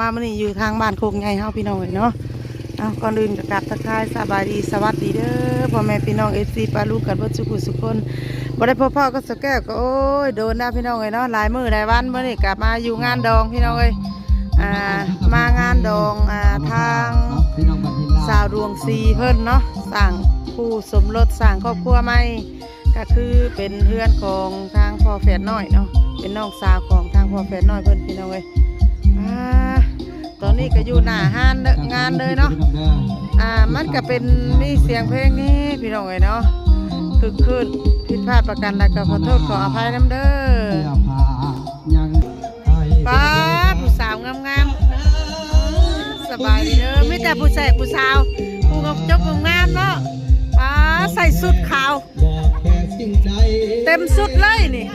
มามื้อนี้อยู่ทางบ้านโคกใหญ่เฮาพี่น้องเนาะเอาก่อนอื่นก็กราบทักทายสบายดีสวัสดีเด้อพ่อแม่พี่น้อง FC ปาลูกกันเบิดทุกทุกคนบ่ได้พบพ่อก็สแก้วก็โอ้ยโดนนะพี่น้องเนาะหลายมื้อหลายวันมื้อนี้กลับมาอยู่งานดองพี่น้องมางานดองทางสาวดวงซีเพิ่นเนาะสั่งคู่สมรสสั่งครอบครัวใหม่ก็คือเป็นเพื่อนของทางพ่อแฝดน้อยเนาะเป็นน้องสาวของทางพ่อแฝดน้อยเพิ่นพี่น้องตอนนี้ก็อยู่หน้าห้านงานเลยเนาะมันก็เป็นมีเสียงเพลงนี้พี่น้องเนาะคือผิดพลาดประกันแล้วก็ขอโทษขออภัยน้ำเด้อป้าผู้สาวงามๆสบายดีเด้อไม่แต่ผู้ชายผู้สาวผู้งจบงามเนาะป้าใส่สุดขาวเต็มสุดเลยนี่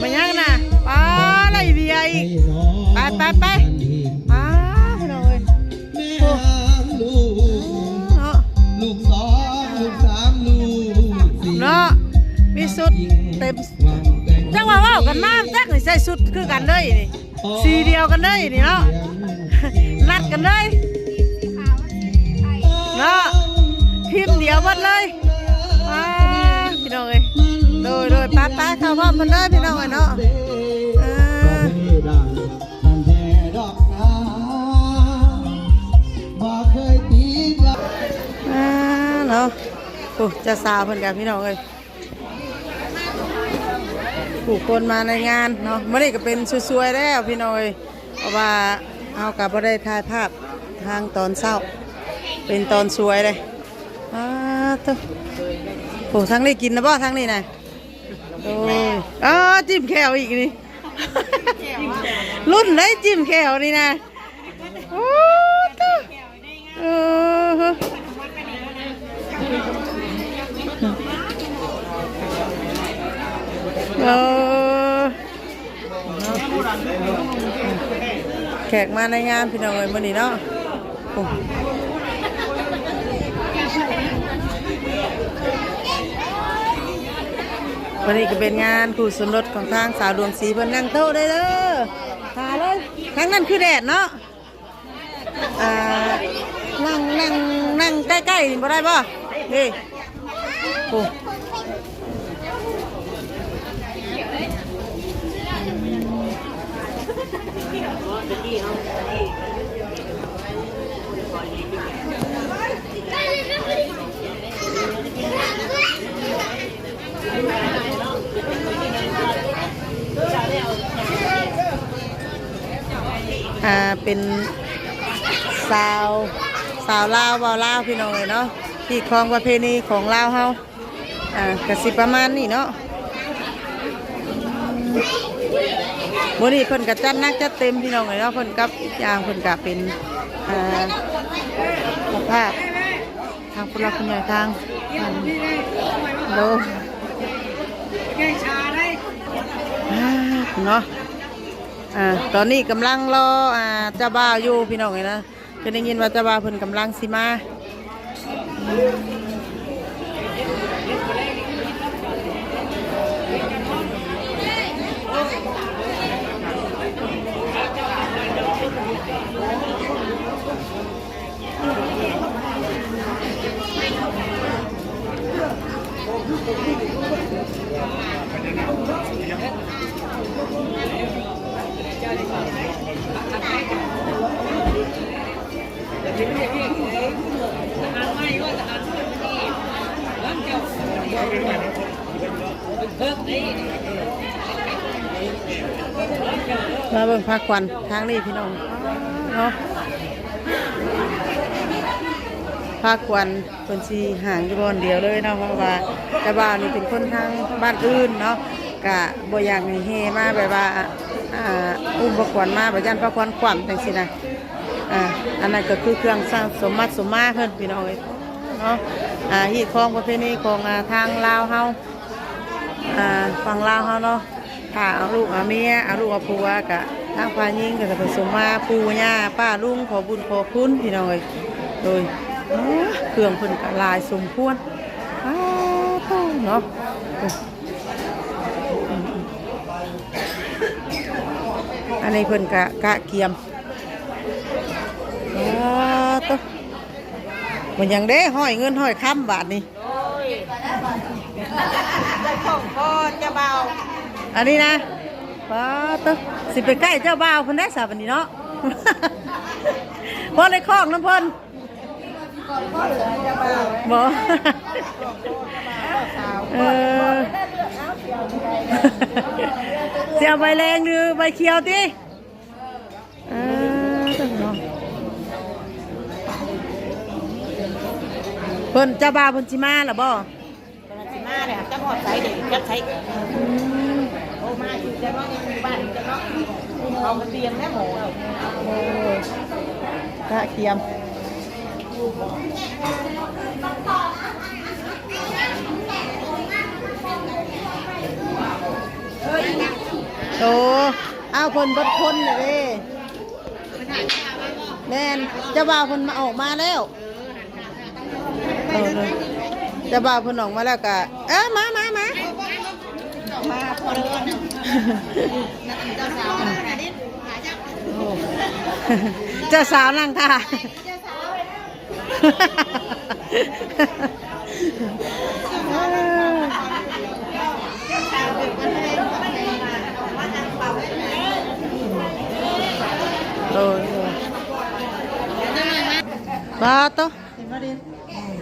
มายังนะป้าอะไรเบียอีกไปป้าพี่น้องเอ้ยลูกสองลูกสามลูกสี่เนาะมีสุดเต็มจังว่ากันมาจักนี่ใส่สุดคือกันเลยนี่สีเดียวกันเลยนี่เนาะนัดกันเลยเนาะทีมเดียวหมดเลยพี่น้องเอ้ยโดยป้าเข้าพร้อมกันเลยพี่น้องเอ้ยเนาะเนาะจะสาวเพิ่นกับพี่น้องเอ้ยผู้คนมาในงานเนาะเมื่อนี้ก็เป็นสวยๆแล้วพี่น้องเอ้ยเพราะว่าเอากับบ่ได้ถ่ายภาพทางตอนเช้าเป็นตอนสวยเลยตัวโอ้ทั้งนี้กินนะบ่ทั้งนี้นะโอ้จิ้มแขวอีกนี่รุ่นไหนจิ้มแขวนี่นะโอ้ตัวแขกมาในงานพี่น้องเอ้ยมื้อนี้เนาะวันนี้ก็เป็นงานคู่สมรสของทางสาวดวงศรีเพิ่นนั่งโต๊ะได้เด้อทาเลยทั้งนั้นคือแดดเนาะนั่งใกล้ๆนี่บ่ได้ป่ะนี่โอ้เป็นสาวลาวบ่าวลาวพี่น้องเลยเนาะที่ครองประเพณีของลาวเฮากสิประมาณนี้เนาะมื้อนี้เพิ่นก็จัดหนักจัดเต็มพี่น้องเลยเนาะเพิ่นกับอีกอย่างเพิ่นก็เป็นภาพทางผู้หลักผู้ใหญ่ทางโลเนาะตอนนี้กำลังรอเจ้าบ่าวอยู่พี่น้องเลยนะจะได้ยินว่าเจ้าบ่าวเพิ่นกำลังสิมามาเบิ่งพักควันทางนี้พี่น้องเนาะพักควันคนสีห่างอยู่บนเดียวเลยเนาะเพราะว่าเจ้าบ่าวนี่เป็นคนทางบ้านอื่นเนาะกะบ่อยากให้เฮมาแบบว่าอุ้มพักควันมาแบบยันพักควันขวัญจังสินะอันนั้นก็คือเครื่องสร้างสมมาเพิ่นพี่น้องเนาะฮีดคลองประเพณีของทางลาวเฮาฝั่งลาวเฮาเนาะถ้าเอาลูกเอาเมียเอาลูกเอาผัวกะทางฝ่ายหญิงก็จะผสมมาปู่ย่าป้าลุงขอบุญขอคุณพี่น้องเลยโดยเครื่องเพิ่นก็ลายสมควรเนาะ อ นนี้เพิ่นกะเกียมตัวมันยังได้ห้อยเงินห้อยค้ำบาทนี่ของพ่อเจ้าบ่าวอันนี้นะป้าตัวสิไปใกล้เจ้าบ่าวเพิ่นได้สาบันนี้เนาะพ่อในคลองน้ำเพิ่นบ่เสียใบแรงหรือใบเขียวติเพิ่นเจ้าบ่าวเพิ่นสิมาหรอบ่สิมาเลยจะหอดใส่เด็กจะใช้โอ้มาอยู่จะน้องยังอยู่บ้านจะน้องเอามาเตรียมแม่หมูกะเกียมโอ้เอาเพิ่นบดคนเลยแม่นเจ้าบ่าวเพิ่นมาออกมาแล้วเจ้าบ่าวเพิ่นออกมาแล้วก็มามาพอเลยเจ้าสาวนั่งค่ะมาโต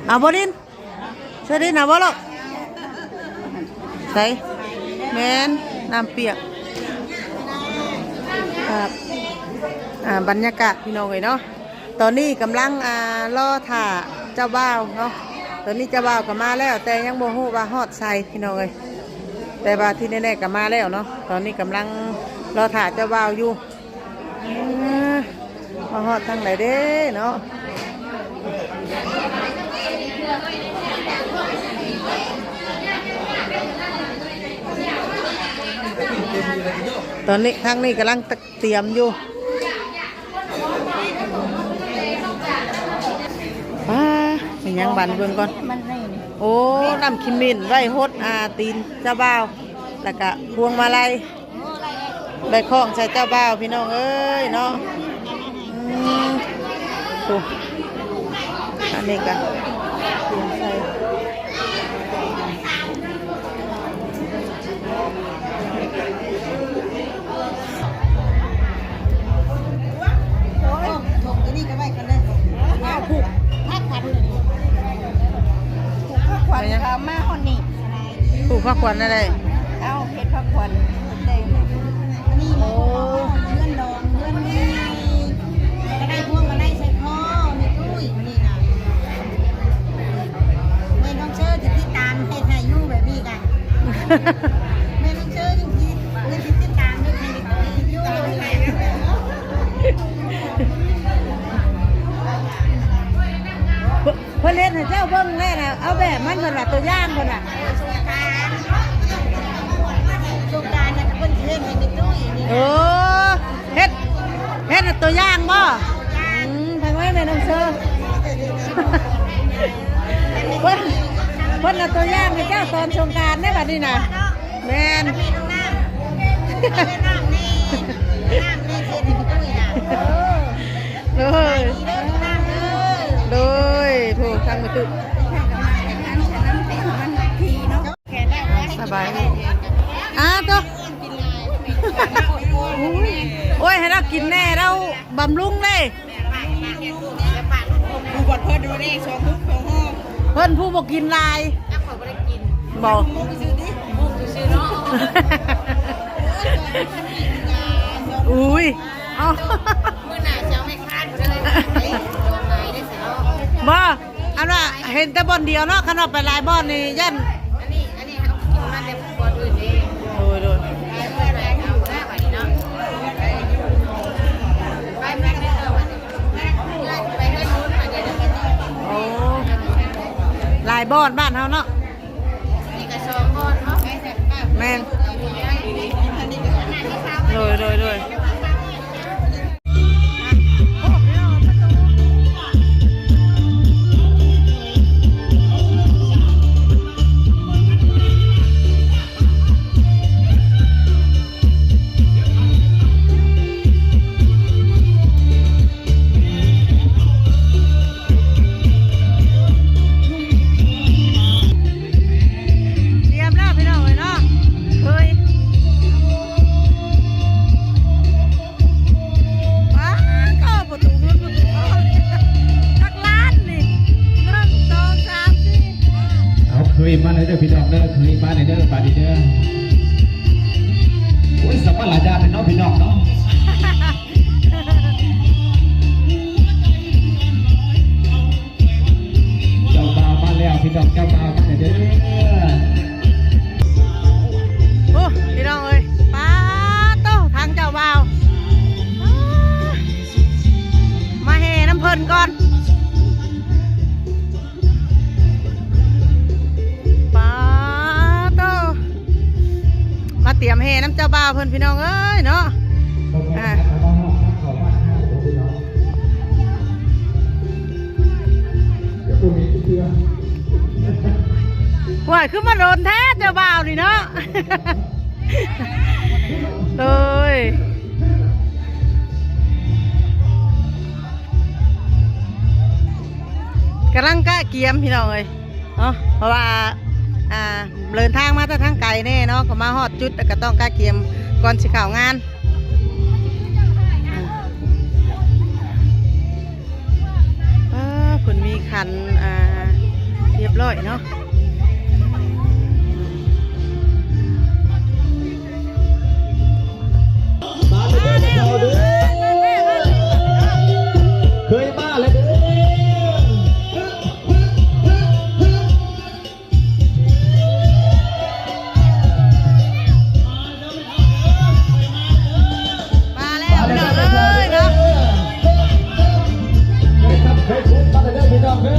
เอาบดินใส่ดินเอาบ่ลูกใส่แมนน้ำเปียกครับบรรยากาศพี่น้องเลยเนาะตอนนี้กำลังรอถ่าเจ้าบ่าวเนาะตอนนี้เจ้าบ่าวก็มาแล้วแต่ยังโมโหว่าฮอดใส่พี่น้องเลยแต่ว่าที่แน่ๆก็มาแล้วเนาะตอนนี้กำลังรอถ่าเจ้าบ่าวอยู่มาฮอดทางไหนเด้เนาะตอนนี้ทางนี้กำลังเตรียมอยู่เป็นยังบันเบิ่งก่อนโอ้น้ำขิมินไว้ฮดตีนเจ้าบ่าวแล้วก็พวงมาลัยใบข้องใส่เจ้าบ่าวพี่น้องเอ้ยเนาะอันนี้กันเตรียมใส่ขวัญเขามาหอนนี่ปลูกผักขวัญอะไรเอาเห็ดผักขวัญเต็มนี่โอ้เงื่อนดองเงื่อนนี่ก็ได้พวงมาได้ใส่ข้อมีตุ้ยนี่นะแม่น้องเชื่อจะติดตามให้ถ่ายยูแบบนี้กันแม่น้องเชื่อยังติดตามด้วยให้ยูอะไรเพื่อนเล่นให้เจ้าเบิ้งแน่น่ะเอาแบบมันคนละตัวย่างคนละสงการเนี่ยเพื่อนเล่นให้ในตู้นี่เฮ็ดตัวย่างบ่ทางไว้แม่น้องเชอเพิ่นตัวย่างให้เจ้าตอนสงการได้บัดนี้น่ะแม่นโดยถูกทางมาตุสบายตัวโอ้ยให้เรากินแน่เราบำรุงเลยผู้บดเพิ่นดูได้สองมุกสองห้องเพิ่นผู้บอกกินลายบอกมุกซื้อดิมุกซื้อเนาะอุ้ยเอาเมื่อไหร่เจ้าไม่คาดเลยบ่อันว่าเห็นแต่บอลเดียวเนาะขนาดไปลายบอลนี่ยันอันนี้เขากินมาแต่บอลอื่นเองโดยไปเอาหน้าไปเนาะไปแม่ได้เอาไปเฮือนนู้นมาเดี๋ยวโอ้ลายบอลบ้านเฮาเนาะนี่กระชองบอลเนาะแม่นโดย เพิ่นพี่น้องเอ้ยเนาะว่าคือมาโดนแท้เจ้าบ่าวนี่เนาะเลยกำลังกะเกียมพี่น้องเลยเนาะเพราะว่าเดินทางมาแต่ทางไกลแน่เนาะก็มาฮอดจุดก็ต้องกะเกียมก่อนสิเข้างานคุณมีคันเรียบร้อยเนาะเคยมาเลยเด้อมาแล้วพี่น้องเอ้ยเนาะเคยคุ้มมาเลยเด้อพี่น้องเด้อ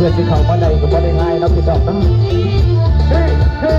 เพื่อนที่เขามาได้ก็ไม่ได้ง่ายนะพี่น้องนะเฮ้เฮ้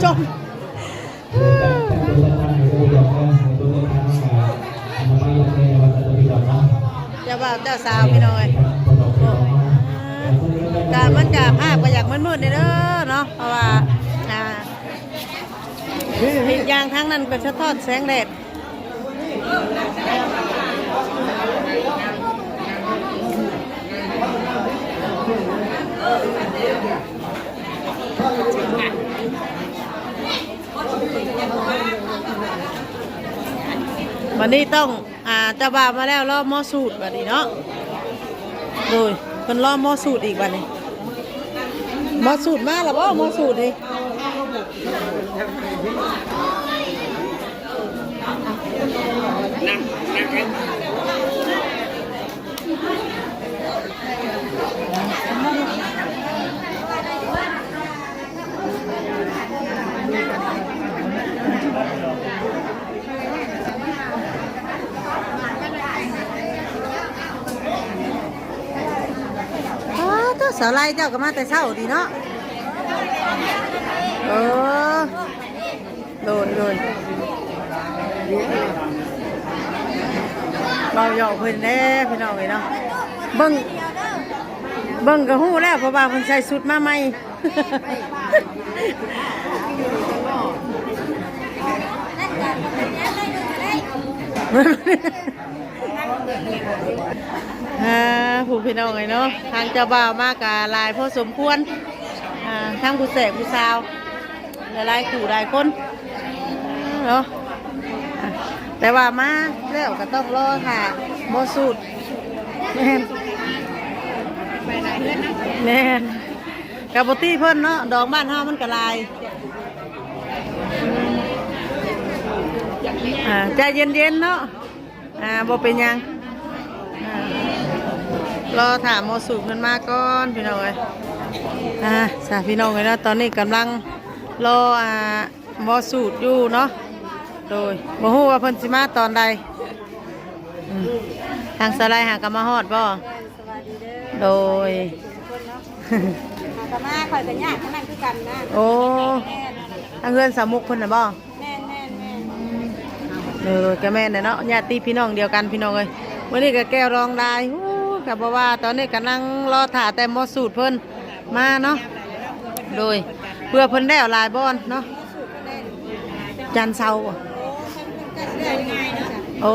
เจ้าบ่าวเจ้าสาวพี่น้อยกามันก กับภาพก็อยากมืดๆเด้อเนาะเพราะว่าอีกอย่างทั้งนั้นก็สะท้อนแสงแดดวันนี้ต้องเจ้าบ่าวมาแล้วรอบหม้อสูตรวันนี้เนาะโดยเป็นรอบหม้อสูตรอีกวันนี้หม้อสูตรมาแล้วบ่หม้อสูตรนี่สาวไล่เจ้าก็มาแต่เช้าดีเนาะโดยเราหยอกเพิ่นแน่พี่น้องเลยเนาะเบิ่งก็ฮู้แล้วเพราะว่าเพิ่นใส่ชุดมาใหม่ผู้พี่น้องเลยเนาะทางเจ้าบ่าวมากกับลายพอสมควรทั้งผู้แสกผู้สาวหลายขู่หลายคนเนาะแต่ว่ามาแล้วก็ต้องรอค่ะโมสูตรแน่นกับปตี้เพิ่นเนาะดอกบ้านเฮามันก็ลายใจเย็นๆเนาะบ่เป็นยังรอถามโมสูตรเพิ่นมาก่อนพี่น้องเลยสาพี่น้องเลยนะตอนนี้กำลังรอโมสูตรอยู่เนาะโดยบ่ฮู้ว่าเพิ่นสิมาตอนใดทางสไลด์หากมาฮอดบ่โดยกะมาคอยกันยากทั้งนั้นคือกันนะ โอ้ทางเฮือนสามุกเพิ่นน่ะบ่แม่โดยก็แม่นเนาะญาติพี่น้องเดียวกันพี่น้องเอ้ยวันนี้ก็แก้วรองได้ก็บอกว่าตอนนี้กำลังรอถ่าแต่หมอสูตรเพิ่นมาเนาะโดยเพื่อเพิ่นได้เอาลายบอนเนาะจันเซาโอ้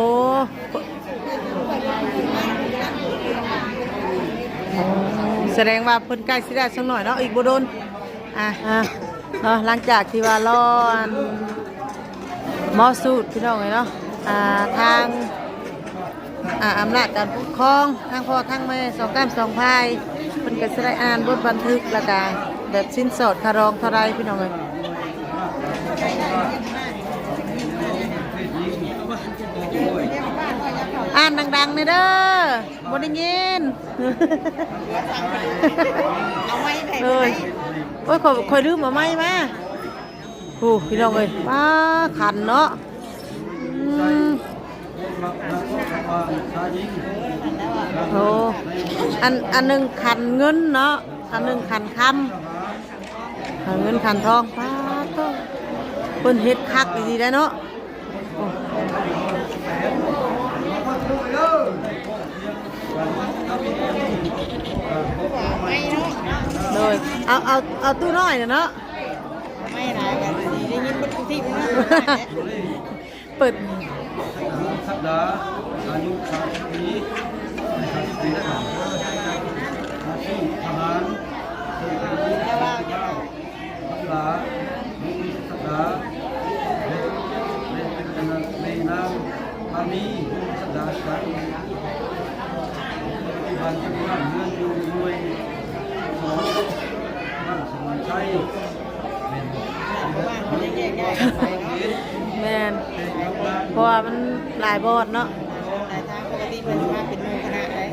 แสดงว่าเพิ่นใกล้สิได้สักหน่อยเนาะอีกบ่โดนเนาะหลังจากที่ว่ารอหมอสูตรพี่น้องเลยเนาะทางอำนาจการปกครองทางพ่อทางแม่สองแก้มสองพายเป็นก็จะได้อ่านบทบันทึกแล้วก็แบบสิ้นสอดคารองเท่าไรพี่น้องเลยอ่านดังๆเลยเด้อบได้ยินเอาไว้ไหนโอ้ยคอยลืมมาไหมมาโอ้พี่น้องเลยป้าขันเนาะโอ้อันหนึ่งขันเงินเนาะอันหนึ่งขันคำขันเงินขันทองป้าต้องเพิ่นเฮ็ดคักดีได้เนาะโดยเอาตู้น้อยเนาะไม่ได้กันได้ยินเป็นที่เปิดสัปดาห์อายุ30 ปี30 ปีแล้วอาชีพทหารสัปดาห์สัปดาห์ในนามอามีสัปดาห์สัปดาห์บ้านที่บ้านเมืองอยู่ด้วยของบ้านสมานชัยแม่นเพราะว่ามันหลายบอดเนาะหลายทางปกติเป็นมาเป็นหมู่คณะเลย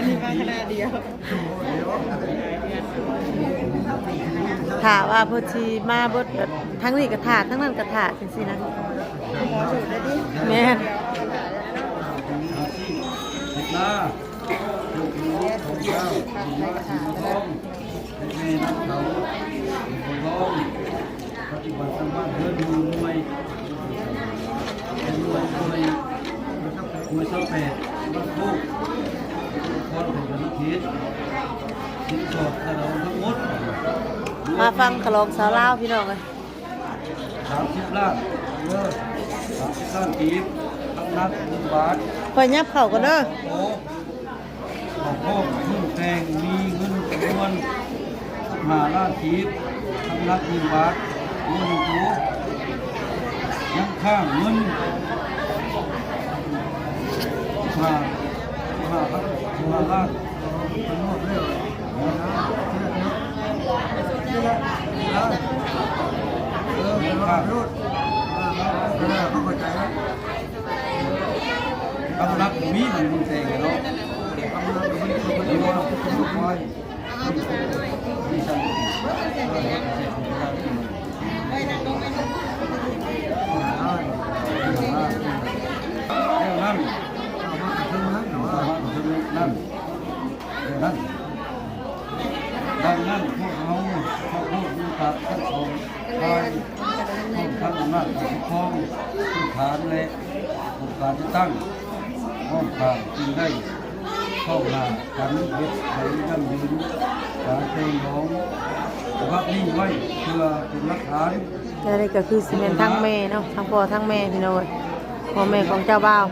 นี่มาคณะเดียวถ้าว่าเพิ่นสิมาเบิดทั้งนี้ก็ถาทั้งนั้นก็ถาจังซี่นะแม่นหน้าลูกน้องของเจ้าในกระถางในแม่น้ำเขาคนร้องปฏิบัติธรรมะเดินดูมวยเป็นมวยนะครับมวยเสาแปดบ้านโคกคนเป็นนักเทศ สินสอดฉลองทั้งหมด มาฟังกะลองสาวลาวพี่น้องเลย 30 ล้าน30 ล้านกีบทั้งนัด1 บาท คอยยับเข่ากันเด้อ โอ้ของพ่อเพิ่งแต่งมีเงินจำนวน5 ล้านกีบทั้งนัด1 บาทเงินตัวยังข้างเงิน5 ล้านทั้งหมดเลยกำลังมีมันมึงแต่งเนาะกำลังมีมันอยู่ว่าทุกคนนี่สั่งแล้วนั่นดังนั้นพวกเขาพวกผู้ตัดทั้งสองทายทั้งอำนาจปกครองพื้นฐานและองค์การที่ตั้งห้องทางจึงได้เข้ามาการเฮ็ดให้ยั่งยืนการเพลงร้องภาพนิ่งไว้เพื่อเป็นหลักฐาน และนี่ก็คือซีเมนทั้งแม่เนาะทั้งพ่อทั้งแม่พี่น้องเอ้ยพ่อแม่ของเจ้าบ่าว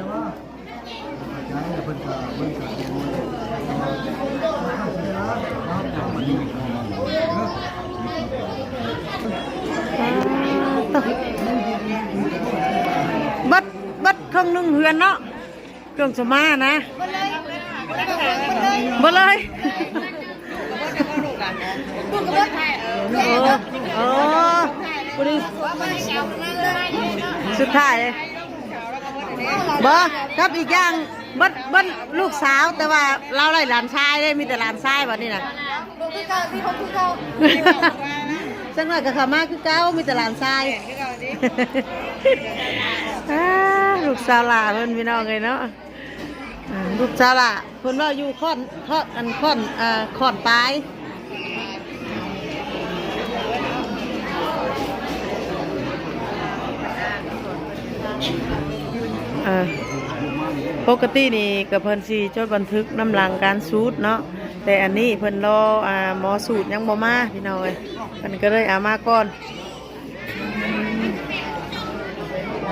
บัดครึ่งหนึงเฮือนเนาะเครื่องสมานะบ่เลยโอ้พอดีสุดท้ายเลยบ่ครับอีกอย่างบัดลูกสาวแต่ว่าเราไล่หลานชายเลยมีแต่หลานชายบัดนี้น่ะสักหน่อยก็เข้ามาคือเก่ามีแต่หลานชายลูกสาวหล่าเพิ่นพี่น้องเลยเนาะลูกสาวหล่าเพิ่นว่าอยู่ค่อนปลายปกตินี่กับเพิ่นสิจดบันทึกน้ำหลังการสูตรเนาะแต่อันนี้เพิ่นรอหมอสูตรยังบ่มาพี่น้องเอ้ยเพิ่นก็เลยเอามาก่อน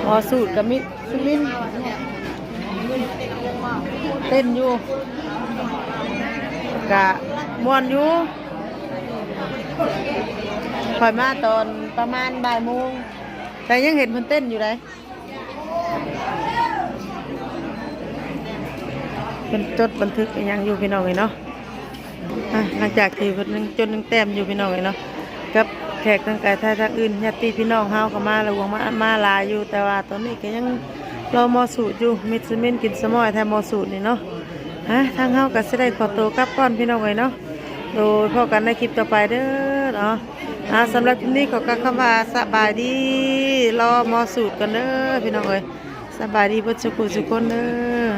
หมอสูตรกับมินเต้นอยู่กะม่วนอยู่คอยมาตอนประมาณบ่ายโมงแต่ยังเห็นเพิ่นเต้นอยู่เลยเป็นจดบันทึกยังอยู่พี่น้องเลยเนาะหลังจากที่เพิ่นจนแต้มอยู่พี่น้องเลยเนาะกับแขกทางไกลทางอื่นญาติพี่น้องเฮาก็มาระวังมาลาอยู่แต่ว่าตอนนี้ก็ยังรอมอสูตรอยู่มิดซิเมนกินสมอยแทนมอสูตรนี่เนาะทางเฮาก็สิได้ขอตัวกลับก่อนพี่น้องเลยเนาะโดยพอกันในคลิปต่อไปเด้อเนาะสำหรับคลิปนี้ขอกล่าวคำว่าสบายดีรอมอสูตรกันเด้อพี่น้องเลยสบายดีเพิ่นสุขสุขคนเด้อ